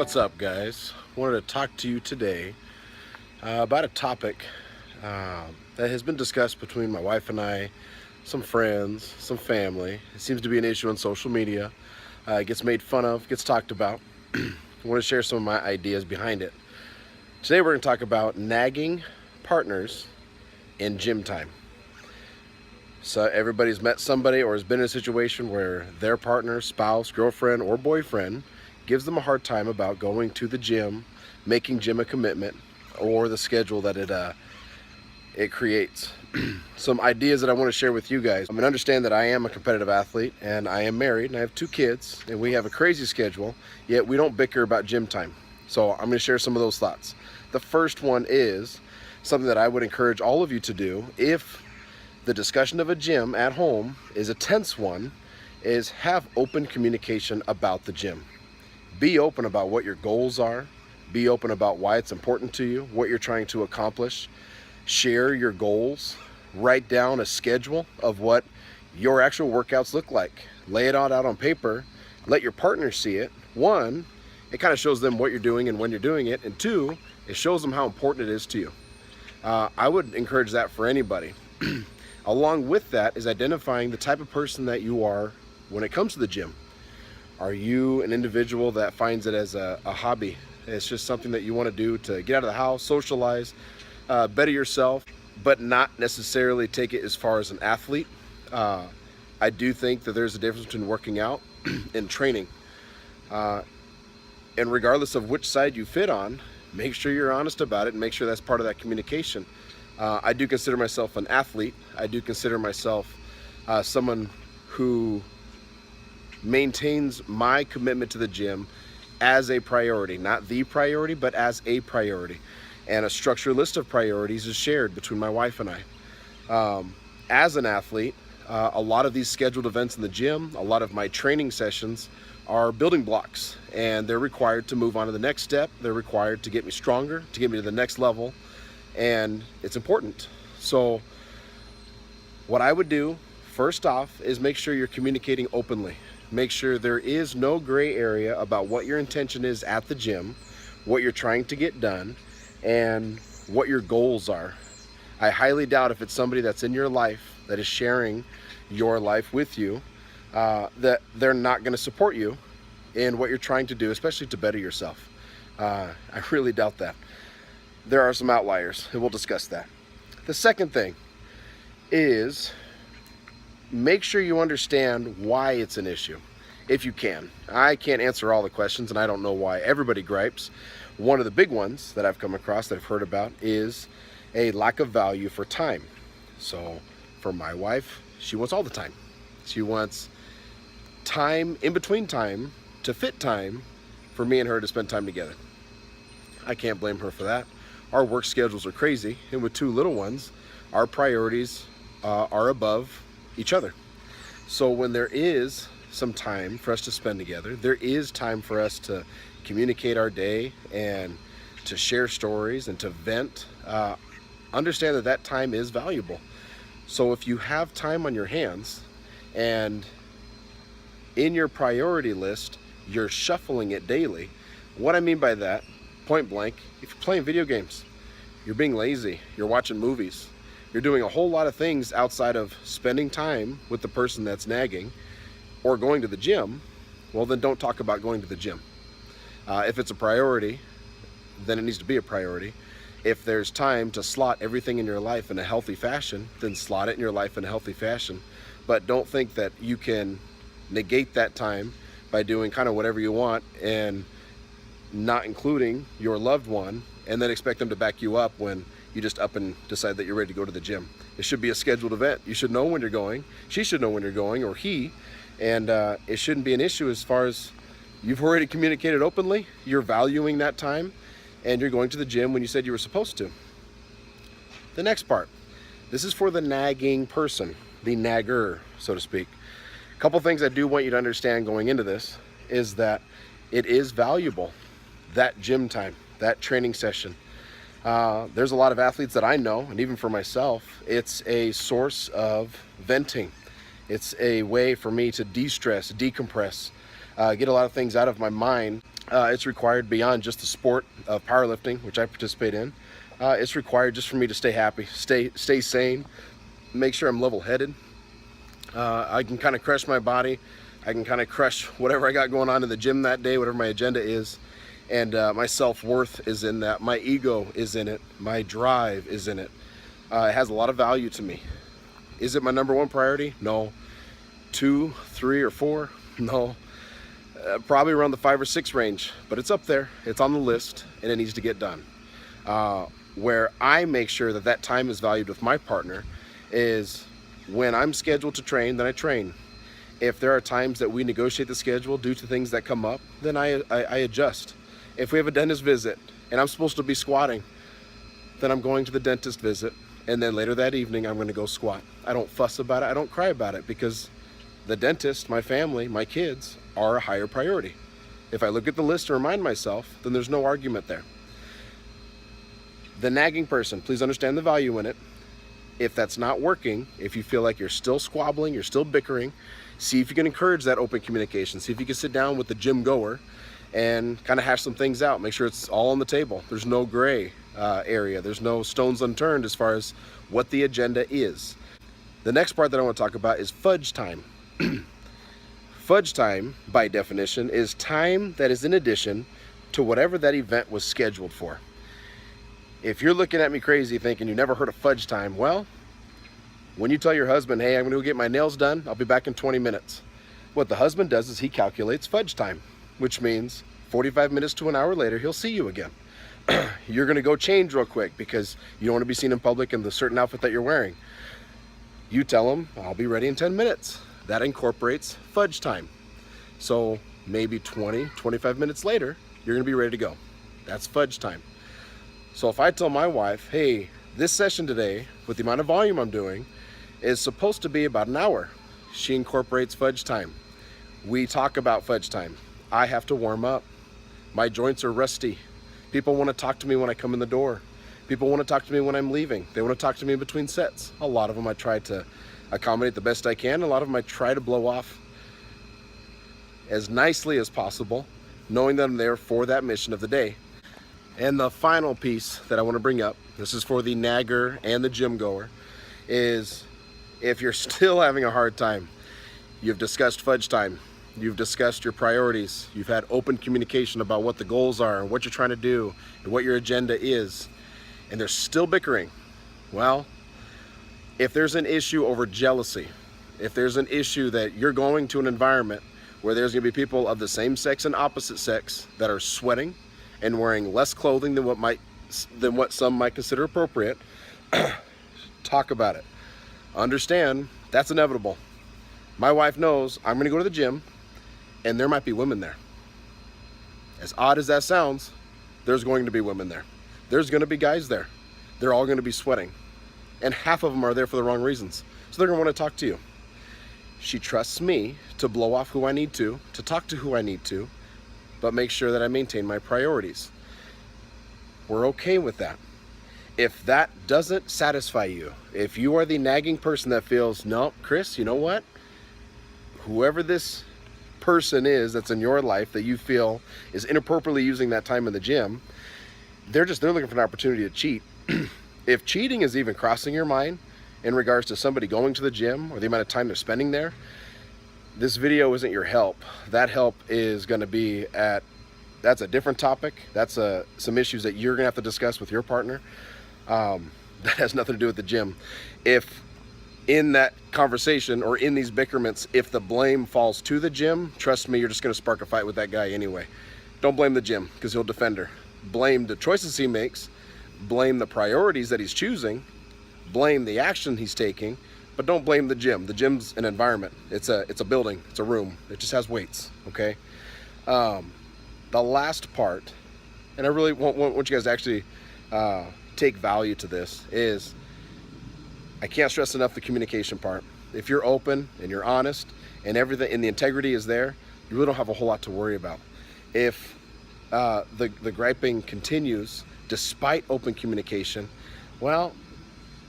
What's up, guys? Wanted to talk to you today about a topic that has been discussed between my wife and I, some friends, some family. It seems to be an issue on social media. It gets made fun of, gets talked about. I want to share some of my ideas behind it. Today we're going to talk about nagging partners in gym time. So everybody's met somebody or has been in a situation where their partner, spouse, girlfriend, or boyfriend gives them a hard time about going to the gym, making gym a commitment, or the schedule that it creates. Some ideas that I want to share with you guys. I mean, understand that I am a competitive athlete and I am married and I have 2 kids and we have a crazy schedule, yet we don't bicker about gym time. So I'm going to share some of those thoughts. The first one is something that I would encourage all of you to do if the discussion of a gym at home is a tense one, is have open communication about the gym. Be open about what your goals are. Be open about why it's important to you, what you're trying to accomplish. Share your goals. Write down a schedule of what your actual workouts look like. Lay it all out on paper. Let your partner see it. 1, it kind of shows them what you're doing and when you're doing it. And 2, it shows them how important it is to you. I would encourage that for anybody. Along with that is identifying the type of person that you are when it comes to the gym. Are you an individual that finds it as a hobby? It's just something that you want to do to get out of the house, socialize, better yourself, but not necessarily take it as far as an athlete. I do think that there's a difference between working out and training. And regardless of which side you fit on, make sure you're honest about it and make sure that's part of that communication. I do consider myself an athlete. I do consider myself someone who maintains my commitment to the gym as a priority, not the priority, but as a priority. And a structured list of priorities is shared between my wife and I. As an athlete, a lot of these scheduled events in the gym, a lot of my training sessions are building blocks, and they're required to move on to the next step. They're required to get me stronger, to get me to the next level, and it's important. So what I would do first off is make sure you're communicating openly. Make sure there is no gray area about what your intention is at the gym, what you're trying to get done, and what your goals are. I highly doubt if it's somebody that's in your life that is sharing your life with you, that they're not going to support you in what you're trying to do, especially to better yourself. I really doubt that. There are some outliers, and we'll discuss that. The second thing is make sure you understand why it's an issue, if you can. I can't answer all the questions, and I don't know why everybody gripes. One of the big ones that I've come across that I've heard about is a lack of value for time. So for my wife, she wants all the time. She wants time in between time to fit time for me and her to spend time together. I can't blame her for that. Our work schedules are crazy, and with 2 little ones, our priorities are above each other. So when there is some time for us to spend together, there is time for us to communicate our day and to share stories and to vent. Understand that that time is valuable. So if you have time on your hands and in your priority list, you're shuffling it daily. What I mean by that, point blank, if you're playing video games, you're being lazy, you're watching movies, you're doing a whole lot of things outside of spending time with the person that's nagging or going to the gym, well then don't talk about going to the gym. If it's a priority, then it needs to be a priority. If there's time to slot everything in your life in a healthy fashion, then slot it in your life in a healthy fashion. But don't think that you can negate that time by doing kind of whatever you want and not including your loved one and then expect them to back you up when you just up and decide that you're ready to go to the gym. It should be a scheduled event. You should know when you're going. She should know when you're going, or he, and it shouldn't be an issue as far as you've already communicated openly. You're valuing that time, and you're going to the gym when you said you were supposed to. The next part. This is for the nagging person, the nagger, so to speak. A couple things I do want you to understand going into this is that it is valuable, that gym time, that training session. There's a lot of athletes that I know, and even for myself, it's a source of venting. It's a way for me to de-stress, decompress, get a lot of things out of my mind It's required beyond just the sport of powerlifting, which I participate in. It's required just for me to stay happy, stay sane, make sure I'm level-headed. I can kind of crush my body. I can kind of crush whatever I got going on in the gym that day, whatever my agenda is. And my self-worth is in that. My ego is in it. My drive is in it. It has a lot of value to me. Is it my number one priority? No. 2, 3, or 4? No. Probably around the 5 or 6 range, but it's up there. It's on the list, and it needs to get done. Where I make sure that that time is valued with my partner is when I'm scheduled to train, then I train. If there are times that we negotiate the schedule due to things that come up, then I adjust. If we have a dentist visit and I'm supposed to be squatting, then I'm going to the dentist visit, and then later that evening I'm going to go squat. I don't fuss about it. I don't cry about it, because the dentist, my family, my kids are a higher priority. If I look at the list and remind myself, then there's no argument there. The nagging person, please understand the value in it. If that's not working, if you feel like you're still squabbling, you're still bickering, see if you can encourage that open communication. See if you can sit down with the gym goer and kind of hash some things out. Make sure it's all on the table. There's no gray area. There's no stones unturned as far as what the agenda is. The next part that I want to talk about is fudge time. Fudge time, by definition, is time that is in addition to whatever that event was scheduled for. If you're looking at me crazy thinking you never heard of fudge time, well, when you tell your husband, hey, I'm going to go get my nails done, I'll be back in 20 minutes. What the husband does is he calculates fudge time, which means 45 minutes to an hour later, he'll see you again. You're going to go change real quick because you don't want to be seen in public in the certain outfit that you're wearing. You tell him, I'll be ready in 10 minutes. That incorporates fudge time. So maybe 20, 25 minutes later, you're going to be ready to go. That's fudge time. So if I tell my wife, hey, this session today, with the amount of volume I'm doing, is supposed to be about an hour, she incorporates fudge time. We talk about fudge time. I have to warm up. My joints are rusty. People want to talk to me when I come in the door. People want to talk to me when I'm leaving. They want to talk to me in between sets. A lot of them I try to accommodate the best I can. A lot of them I try to blow off as nicely as possible, knowing that I'm there for that mission of the day. And the final piece that I want to bring up, this is for the nagger and the gym goer, is if you're still having a hard time, you've discussed fudge time, you've discussed your priorities, you've had open communication about what the goals are and what you're trying to do and what your agenda is, and they're still bickering, well, if there's an issue over jealousy, if there's an issue that you're going to an environment where there's going to be people of the same sex and opposite sex that are sweating and wearing less clothing than what some might consider appropriate, talk about it. Understand that's inevitable. My wife knows I'm going to go to the gym and there might be women there. As odd as that sounds, there's going to be women there. There's going to be guys there. They're all going to be sweating. And half of them are there for the wrong reasons. So they're going to want to talk to you. She trusts me to blow off who I need to talk to who I need to, but make sure that I maintain my priorities. We're okay with that. If that doesn't satisfy you, if you are the nagging person that feels, no, Chris, you know what? Whoever this person is that's in your life that you feel is inappropriately using that time in the gym, they're looking for an opportunity to cheat. If cheating is even crossing your mind in regards to somebody going to the gym or the amount of time they're spending there, this video isn't your help. That help is going to be that's a different topic. That's some issues that you're going to have to discuss with your partner. That has nothing to do with the gym. If in that conversation or in these bickerments, if the blame falls to the gym, trust me, you're just going to spark a fight with that guy anyway. Don't blame the gym because he'll defend her. Blame the choices he makes. Blame the priorities that he's choosing. Blame the action he's taking. But don't blame the gym. The gym's an environment. It's a building. It's a room. It just has weights, okay? The last part, and I really want you guys to actually take value to this, is I can't stress enough the communication part. If you're open and you're honest and everything and the integrity is there, you really don't have a whole lot to worry about. If the griping continues despite open communication, well,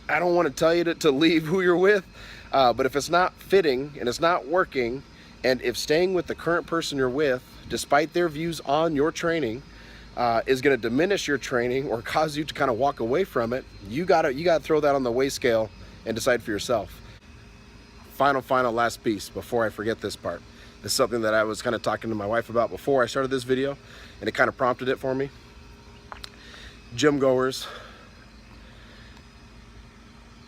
I don't want to tell you to leave who you're with, but if it's not fitting and it's not working And if staying with the current person you're with, despite their views on your training, is going to diminish your training or cause you to kind of walk away from it, you gotta throw that on the weigh scale and decide for yourself. Final last piece before I forget this part. This is something that I was kind of talking to my wife about before I started this video, and it kind of prompted it for me. Gym goers,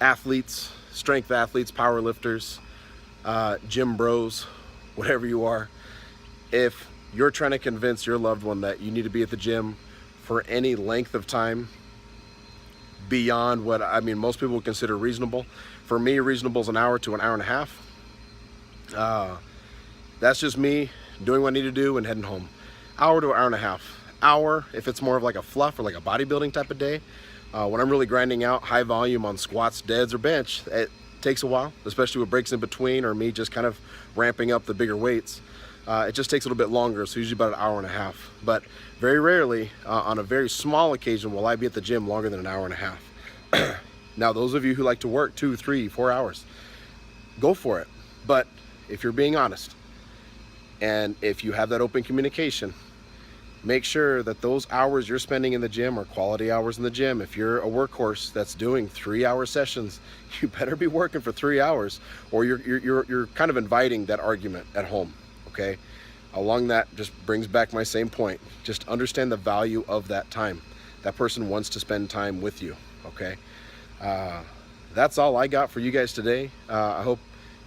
athletes, strength athletes, power lifters, gym bros, whatever you are, if you're trying to convince your loved one that you need to be at the gym for any length of time beyond what most people would consider reasonable. For me, reasonable is an hour to an hour and a half. That's just me doing what I need to do and heading home. Hour to an hour and a half. Hour if it's more of like a fluff or like a bodybuilding type of day. When I'm really grinding out high volume on squats, deads, or bench, it takes a while, especially with breaks in between or me just kind of ramping up the bigger weights. It just takes a little bit longer, so usually about an hour and a half. But very rarely, on a very small occasion, will I be at the gym longer than an hour and a half. Now, those of you who like to work 2, 3, 4 hours, go for it. But if you're being honest, and if you have that open communication, make sure that those hours you're spending in the gym are quality hours in the gym. If you're a workhorse that's doing 3-hour sessions, you better be working for 3 hours, or you're kind of inviting that argument at home. Okay, along that just brings back my same point. Just understand the value of that time. That person wants to spend time with you. Okay, that's all I got for you guys today. I hope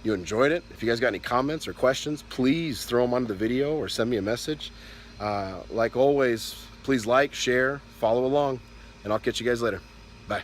you enjoyed it. If you guys got any comments or questions, please throw them onto the video or send me a message. Like always, please like, share, follow along, and I'll catch you guys later. Bye.